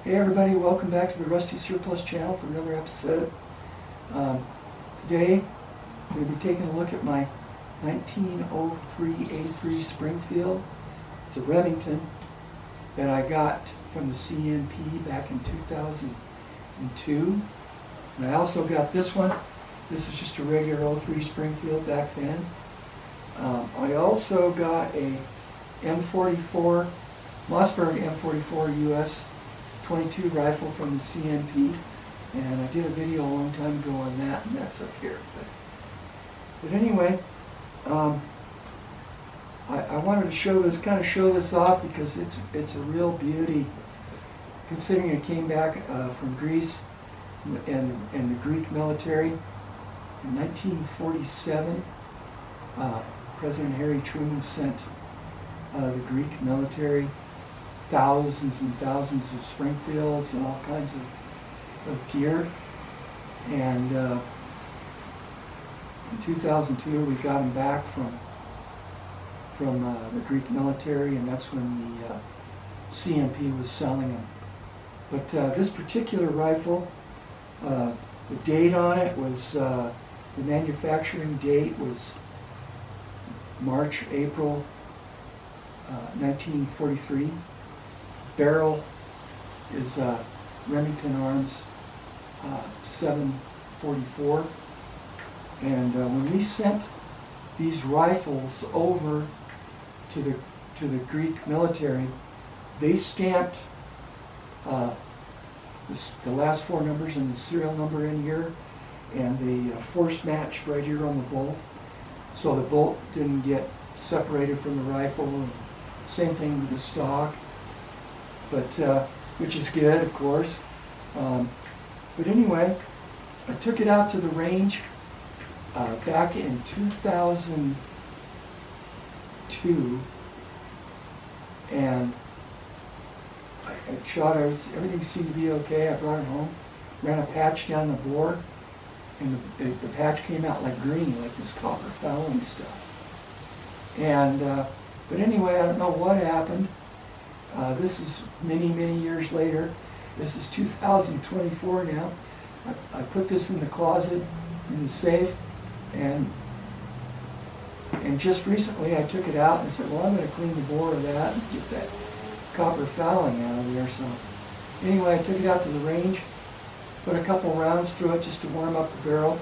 Hey everybody, welcome back to the Rusty Surplus channel for another episode. Today we're going to be taking a look at my 1903A3 Springfield. It's a Remington that I got from the CMP back in 2002. And I also got this one. This is just a regular 03 Springfield back then. I also got a M44, Mossberg M44 US 22 rifle from the CMP, and I did a video a long time ago on that, and that's up here. But anyway, I wanted to show this, show this off because it's a real beauty, considering it came back from Greece and the Greek military in 1947. President Harry Truman sent the Greek military thousands and thousands of Springfields and all kinds of gear, and in 2002 we got them back from the Greek military, and that's when the CMP was selling them. But this particular rifle, the date on it was, the manufacturing date was March, April 1943. Barrel is Remington Arms 744, and when we sent these rifles over to the Greek military, they stamped the last four numbers and the serial number in here, and they force matched right here on the bolt, so the bolt didn't get separated from the rifle. And same thing with the stock. But which is good, of course. But anyway, I took it out to the range back in 2002, and I shot it. Everything seemed to be okay. I brought it home, ran a patch down the bore, and the patch came out like green, like this copper fouling stuff. And but anyway, I don't know what happened. This is many, many years later. This is 2024 now. I put this in the closet, in the safe, and just recently I took it out and said, well, I'm going to clean the bore of that and get that copper fouling out of there. So anyway, I took it out to the range, put a couple rounds through it just to warm up the barrel,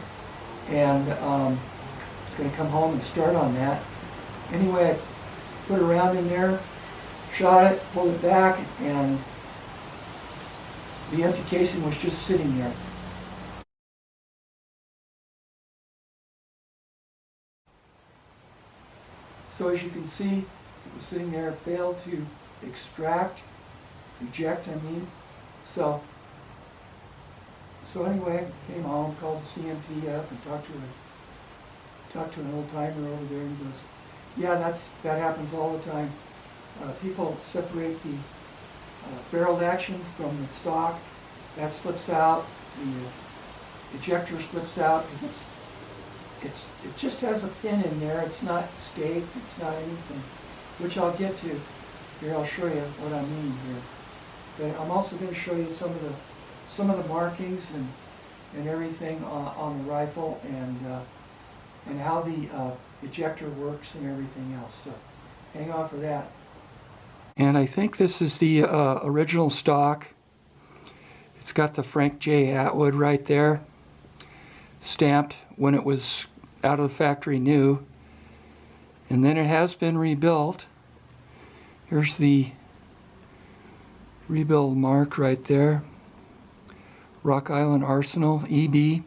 and I was going to come home and start on that. Anyway, I put a round in there, shot it, pulled it back, and the empty casing was just sitting there. So as you can see, it was sitting there, failed to eject, I mean. So anyway, came home, called the CMP up and talked to an old timer over there, and he goes, yeah, that happens all the time. People separate the barreled action from the stock. That slips out. The ejector slips out because it just has a pin in there. It's not staked. It's not anything, which I'll get to. Here, I'll show you what I mean here. But I'm also going to show you some of the markings and everything on the rifle, and how the ejector works and everything else. So hang on for that. And I think this is the original stock. It's got the Frank J. Atwood right there, stamped when it was out of the factory new. And then it has been rebuilt. Here's the rebuild mark right there. Rock Island Arsenal, EB.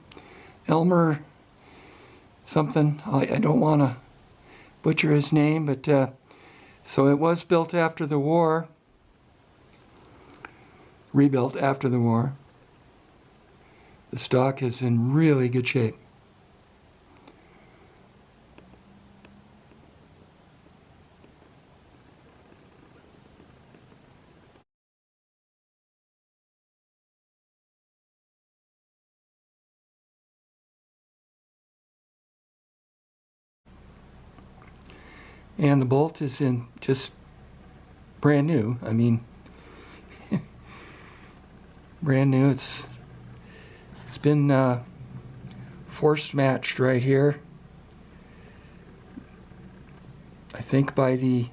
Elmer something. I don't want to butcher his name, but so it was built after the war, rebuilt after the war. The stock is in really good shape. And the bolt is in just brand new. I mean, brand new. It's been forced matched right here, I think, by the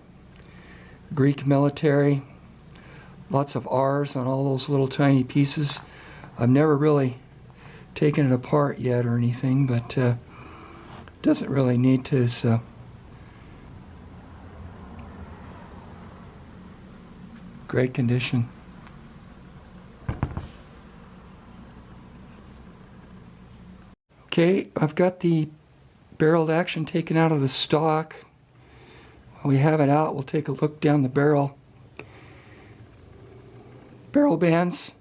Greek military. Lots of R's on all those little tiny pieces. I've never really taken it apart yet or anything, but doesn't really need to, so. Great condition. Okay, I've got the barreled action taken out of the stock. While we have it out, we'll take a look down the barrel. Barrel bands,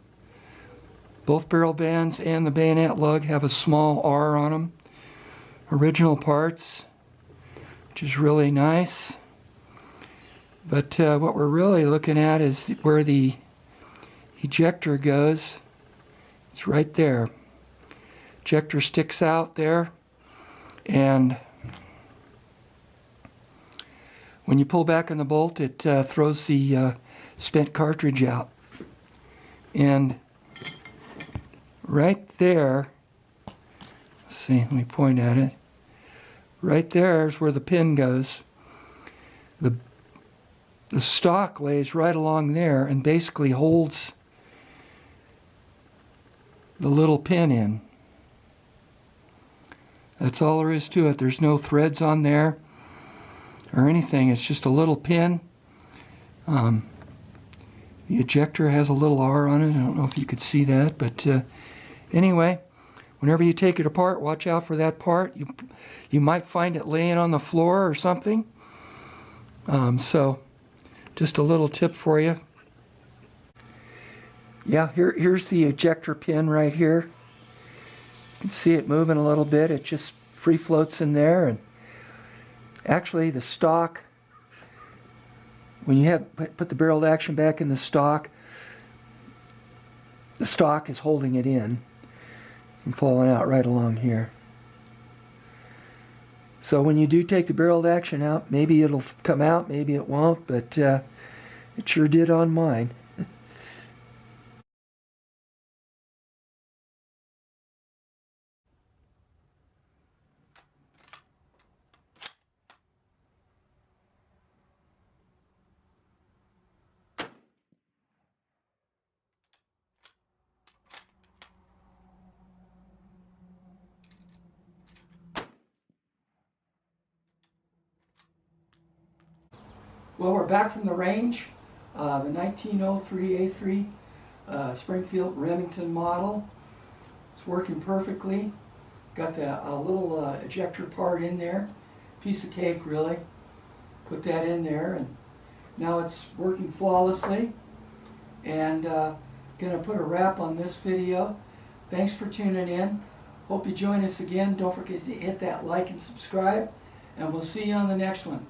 both barrel bands and the bayonet lug have a small R on them. Original parts, which is really nice. But what we're really looking at is where the ejector goes. It's right there. Ejector sticks out there, and when you pull back on the bolt, it throws the spent cartridge out. And right there, let's see, let me point at it. Right there is where the pin goes. The stock lays right along there and basically holds the little pin in. That's all there is to it. There's no threads on there or anything. It's just a little pin. The ejector has a little R on it. I don't know if you could see that, but anyway, whenever you take it apart, watch out for that part. You might find it laying on the floor or something. So just a little tip for you. Yeah, here's the ejector pin right here. You can see it moving a little bit. It just free floats in there. And actually the stock, when you put the barreled action back in the stock is holding it in from falling out right along here. So when you do take the barreled action out, maybe it'll come out, maybe it won't, but it sure did on mine. Well, we're back from the range. The 1903A3 Springfield Remington model. It's working perfectly. Got a little ejector part in there. Piece of cake, really. Put that in there, and now it's working flawlessly. And gonna put a wrap on this video. Thanks for tuning in. Hope you join us again. Don't forget to hit that like and subscribe, and we'll see you on the next one.